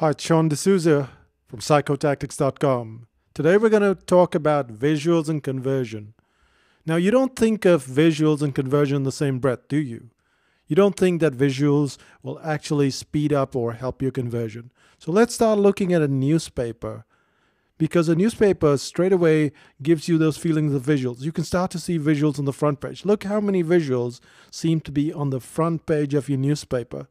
Hi, it's Souza from psychotactics.com. Today we're going to talk about visuals and conversion. Now, you don't think of visuals and conversion in the same breath, do you? You don't think that visuals will actually speed up or help your conversion. So let's start looking at a newspaper, because a newspaper straight away gives you those feelings of visuals. You can start to see visuals on the front page. Look how many visuals seem to be on the front page of your newspaper.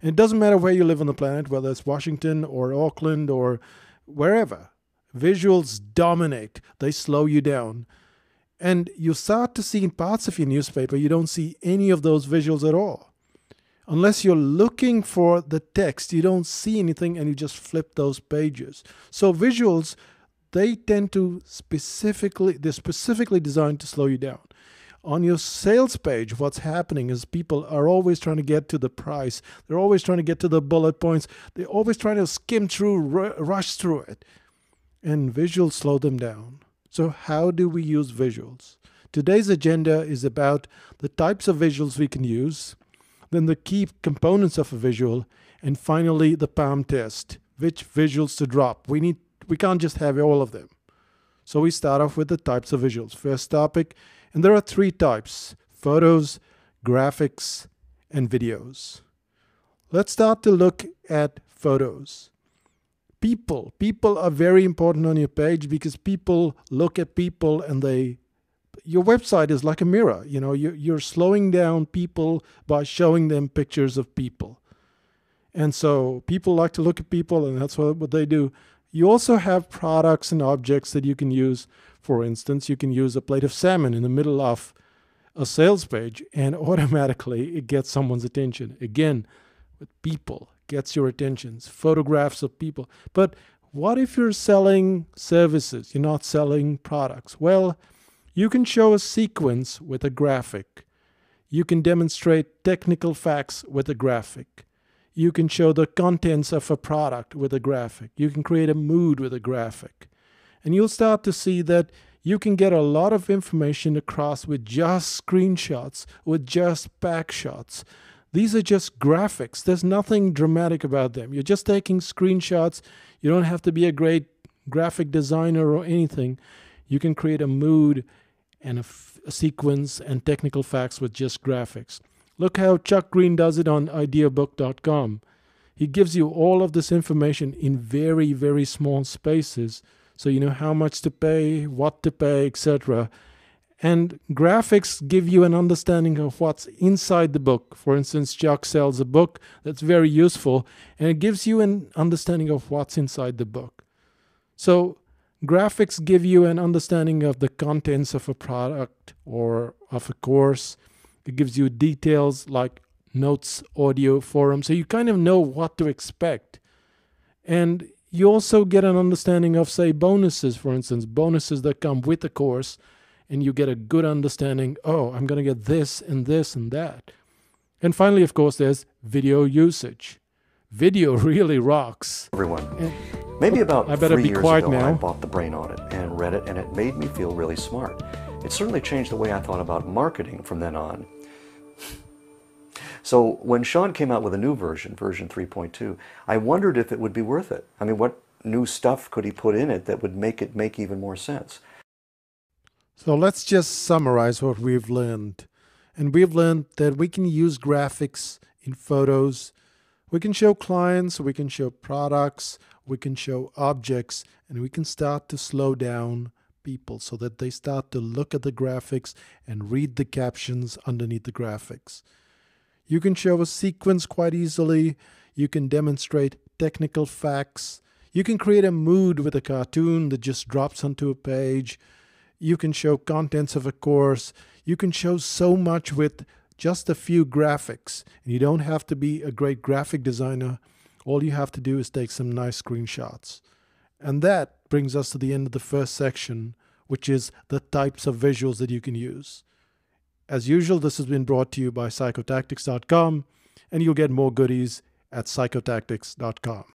And it doesn't matter where you live on the planet, whether it's Washington or Auckland or wherever. Visuals dominate. They slow you down. And you start to see in parts of your newspaper, you don't see any of those visuals at all. Unless you're looking for the text, you don't see anything and you just flip those pages. So visuals, they're specifically designed to slow you down. On your sales page, what's happening is people are always trying to get to the price. They're always trying to get to the bullet points. They're always trying to skim through, rush through it. And visuals slow them down. So how do we use visuals? Today's agenda is about the types of visuals we can use, then the key components of a visual, and finally the PALM test, which visuals to drop. We can't just have all of them. So we start off with the types of visuals. First topic, and there are three types: photos, graphics, and videos. Let's start to look at photos. People are very important on your page because people look at people and your website is like a mirror. You know, you're slowing down people by showing them pictures of people. And so people like to look at people, and that's what they do. You also have products and objects that you can use. For instance, you can use a plate of salmon in the middle of a sales page and automatically it gets someone's attention. Again, with people, gets your attention. Photographs of people. But what if you're selling services? You're not selling products. Well, you can show a sequence with a graphic. You can demonstrate technical facts with a graphic. You can show the contents of a product with a graphic. You can create a mood with a graphic. And you'll start to see that you can get a lot of information across with just screenshots, with just back shots. These are just graphics. There's nothing dramatic about them. You're just taking screenshots. You don't have to be a great graphic designer or anything. You can create a mood and a sequence and technical facts with just graphics. Look how Chuck Green does it on ideabook.com. He gives you all of this information in very, very small spaces, so you know how much to pay, what to pay, etc. And graphics give you an understanding of what's inside the book. For instance, Chuck sells a book that's very useful, and it gives you an understanding of what's inside the book. So graphics give you an understanding of the contents of a product or of a course. It gives you details like notes, audio, forum, so you kind of know what to expect. And you also get an understanding of, say, bonuses, for instance, bonuses that come with the course, and you get a good understanding, oh, I'm going to get this and this and that. And finally, of course, there's video usage. Video really rocks. Everyone. Maybe about I better 3 be years quiet ago, now. I bought The Brain Audit and read it, and it made me feel really smart. It certainly changed the way I thought about marketing from then on. So when Sean came out with a new version 3.2, I wondered if it would be worth it. I mean, what new stuff could he put in it that would make it make even more sense? So let's just summarize what we've learned. And we've learned that we can use graphics in photos. We can show clients, we can show products, we can show objects, and we can start to slow down people so that they start to look at the graphics and read the captions underneath the graphics. You can show a sequence quite easily. You can demonstrate technical facts. You can create a mood with a cartoon that just drops onto a page. You can show contents of a course. You can show so much with just a few graphics. And you don't have to be a great graphic designer. All you have to do is take some nice screenshots. And that brings us to the end of the first section, which is the types of visuals that you can use. As usual, this has been brought to you by psychotactics.com, and you'll get more goodies at psychotactics.com.